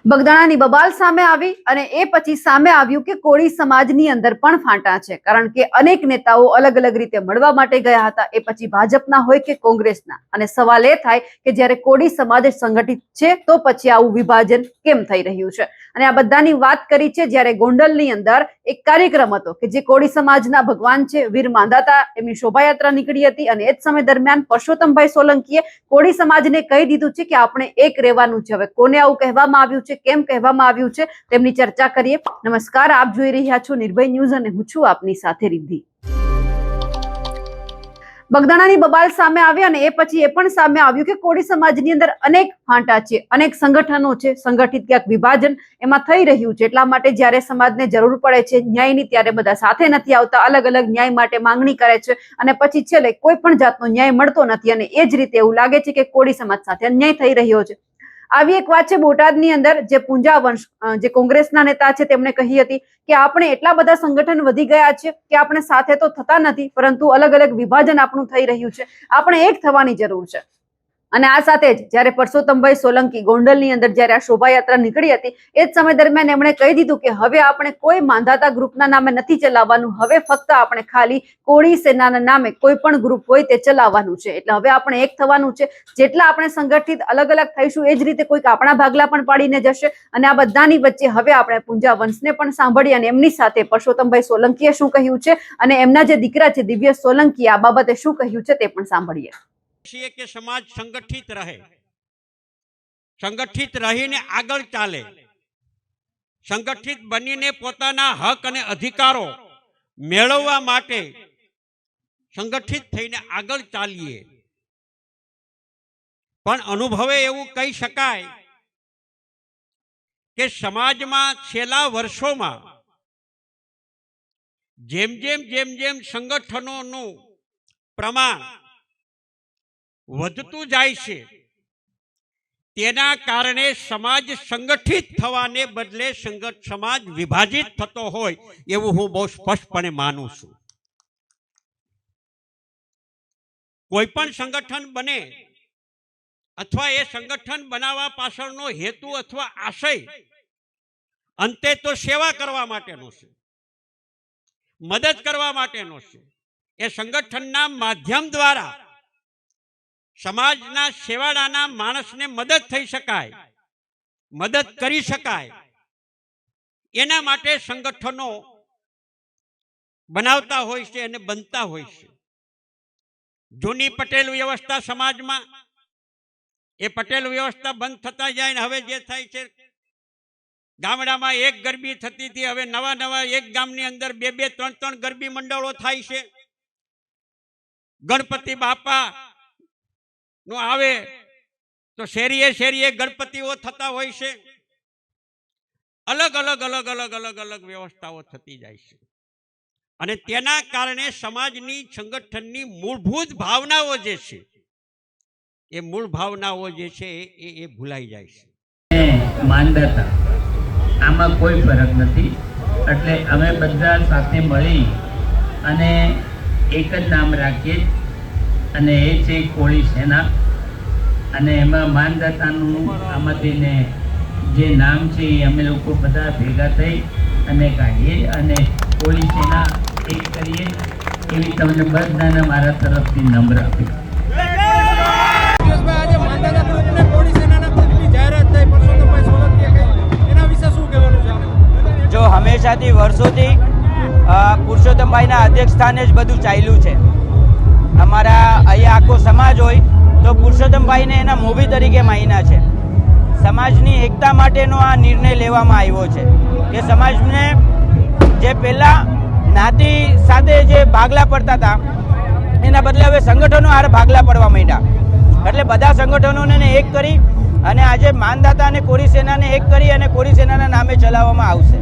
બગદાણાની બબાલ સામે આવી અને એ પછી સામે આવ્યું કે કોળી સમાજની અંદર પણ ફાંટા છે, કારણ કે અનેક નેતાઓ અલગ અલગ રીતે મળવા માટે ગયા હતા, એ પછી ભાજપના હોય કે કોંગ્રેસના, અને સવાલ એ થાય કે જ્યારે કોળી સમાજ સંગઠિત છે તો પછી આવું વિભાજન કેમ થઈ રહ્યું છે। અને આ બધાની વાત કરી છે જ્યારે ગોંડલની અંદર એક કાર્યક્રમ હતો કે જે કોળી સમાજના ભગવાન છે વીર માંધાતા, એમની શોભાયાત્રા નીકળી હતી અને એ જ સમય દરમિયાન પરસોત્તમભાઈ સોલંકીએ કોળી સમાજને કહી દીધું છે કે આપણે એક રહેવાનું છે। હવે કોને આવું કહેવામાં આવ્યું છે, કેમ કહેવામાં આવ્યું છે, તેમની ચર્ચા કરીએ। નમસ્કાર, આપ જોઈ રહ્યા છો નિર્ભય ન્યૂઝ અને હું છું આપની સાથે રિદ્ધિ। બગદાણાની બબાલ સામે આવી અને એ પછી એ પણ સામે આવ્યું કે કોળી સમાજની અંદર અનેક ફાંટા છે, અનેક સંગઠનો છે, સંગઠિત ક્યાંક વિભાજન એમાં થઈ રહ્યું છે। એટલા માટે જ્યારે સમાજને જરૂર પડે છે ન્યાયની, ત્યારે બધા સાથે નથી આવતા, અલગ અલગ ન્યાય માટે માંગણી કરે છે અને પછી છેલ્લે કોઈ પણ જાતનો ન્યાય મળતો નથી અને એ જ રીતે એવું લાગે છે કે કોળી સમાજ સાથે અન્યાય થઈ રહ્યો છે। આવી એક વાત છે બોટાદની અંદર, જે પૂંજા વંશ જે કોંગ્રેસના નેતા છે તેમણે કહી હતી કે આપણે એટલા બધા સંગઠન વધી ગયા છે કે આપણે સાથે તો થતા નથી, પરંતુ અલગ અલગ વિભાજન આપણું થઈ રહ્યું છે, આપણે એક થવાની જરૂર છે। અને આ સાથે જ જ્યારે પરસોત્તમભાઈ સોલંકી ગોંડલની અંદર જ્યારે આ શોભાયાત્રા નીકળી હતી એ જ સમય દરમિયાન એમણે કહી દીધું કે હવે આપણે કોઈ માંધાતા ગ્રુપના નામે નથી ચલાવવાનું, હવે ફક્ત આપણે ખાલી કોળી સેનાના નામે કોઈ પણ ગ્રુપ હોય તે ચલાવવાનું છે। એટલે હવે આપણે એક થવાનું છે, જેટલા આપણે સંગઠિત અલગ અલગ થઈશું એ જ રીતે કોઈક આપણા ભાગલા પણ પાડીને જશે। અને આ બધાની વચ્ચે હવે આપણે પૂંજા વંશને પણ સાંભળીએ અને એમની સાથે પરસોત્તમભાઈ સોલંકીએ શું કહ્યું છે અને એમના જે દીકરા છે દિવ્ય સોલંકી આ બાબતે શું કહ્યું છે તે પણ સાંભળીએ। કે સમાજ સંગઠિત રહે, સંગઠિત રહીને આગળ ચાલે, સંગઠિત બનીને પોતાના હક અને અધિકારો મેળવવા માટે સંગઠિત થઈને આગળ ચાલીએ। પણ અનુભવે એવું કહી શકાય કે સમાજમાં છેલ્લા વર્ષોમાં જેમ જેમ સંગઠનોનું પ્રમાણ વધતું જાય છે તેના કારણે સમાજ સંગઠિત થવાને બદલે સમાજ વિભાજિત થતો હોય એવું હું બહુ સ્પષ્ટપણે માનું છું। કોઈ પણ સંગઠન બને અથવા એ સંગઠન બનાવવા પાછળનો હેતુ અથવા આશય અંતે તો સેવા કરવા માટેનો છે, મદદ કરવા માટેનો છે। એ સંગઠનના માધ્યમ દ્વારા સમાજના સેવાળાના માણસને મદદ થઈ શકાય, મદદ કરી શકાય, એના માટે સંગઠનો બનાવતા હોય છે અને બનતા હોય છે। જૂની પટેલ વ્યવસ્થા સમાજમાં, એ પટેલ વ્યવસ્થા બંધ થતા જાય ને હવે જે થાય છે, ગામડામાં એક ગરબી થતી હતી, હવે નવા એક ગામની અંદર 2-2, 3-3 ગરબી મંડળો થાય છે। ગણપતિ બાપા નો આવે તો શેરીએ ગણપતિઓ થતા હોય છે। અલગ અલગ વ્યવસ્થાઓ થતી જાય છે અને તેના કારણે સમાજની સંગઠનની મૂળભૂત ભાવનાઓ જે છે એ મૂળ ભાવનાઓ જે છે એ ભૂલાઈ જાય છે। માંધાતા આમાં કોઈ ફરક નથી, એટલે અમે બધા સાથે મળી અને એક જ નામ રાખીએ અને એ છે કોળી સેના। અને એમાં માંધાતાનું આમાંથીને જે નામ છે એ અમે લોકો બધા ભેગા થઈ અને કાઢીએ અને કોળી સેના એક કરીએ, એવી તમને બધાને મારા તરફથી નમ્ર આપી। જો હંમેશાથી વર્ષોથી પુરુષોત્તમભાઈના અધ્યક્ષ સ્થાને જ બધું ચાલ્યું છે। અમારા અહીંયા આખો સમાજ હોય તો પુરુષોત્તમભાઈને એના મોભી તરીકે માન્યા છે। સમાજની એકતા માટેનો આ નિર્ણય લેવામાં આવ્યો છે કે સમાજને જે પહેલાં જ્ઞાતિ સાથે જે ભાગલા પડતા હતા એના બદલે હવે સંગઠનો હારે ભાગલા પડવા માંડ્યા, એટલે બધા સંગઠનોને એક કરી અને આજે માનદાતા અને કોળી સેનાને એક કરી અને કોળી સેનાના નામે ચલાવવામાં આવશે।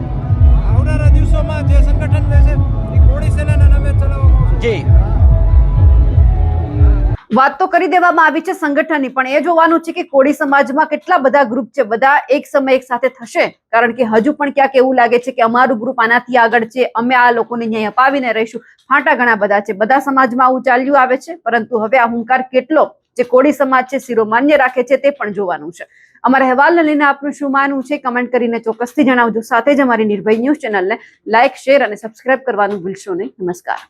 આવનારા દિવસોમાં જે સંગઠન રહેશે એ કોળી સેનાના નામે ચલાવવામાં આવશે। જી, વાત તો કરી દેવામાં આવી છે સંગઠનની, પણ એ જોવાનું છે કે કોળી સમાજમાં કેટલા બધા ગ્રુપ છે, બધા એક સમય એક સાથે થશે? કારણ કે હજુ પણ ક્યાંક એવું લાગે છે કે અમારું ગ્રુપ આનાથી આગળ છે, અમે આ લોકોને ન્યાય અપાવીને રહીશું। ફાંટા ઘણા બધા છે, બધા સમાજમાં આવું ચાલ્યું આવે છે, પરંતુ હવે આ હુંકાર કેટલો જે કોળી સમાજ છે શિરોમાન્ય રાખે છે તે પણ જોવાનું છે। અમારા અહેવાલને લઈને આપનું શું માનવું છે કમેન્ટ કરીને ચોક્કસથી જણાવજો. સાથે જ અમારી નિર્ભય ન્યૂઝ ચેનલને લાઇક, શેર અને સબસ્ક્રાઇબ કરવાનું ભૂલશો નહીં. નમસ્કાર.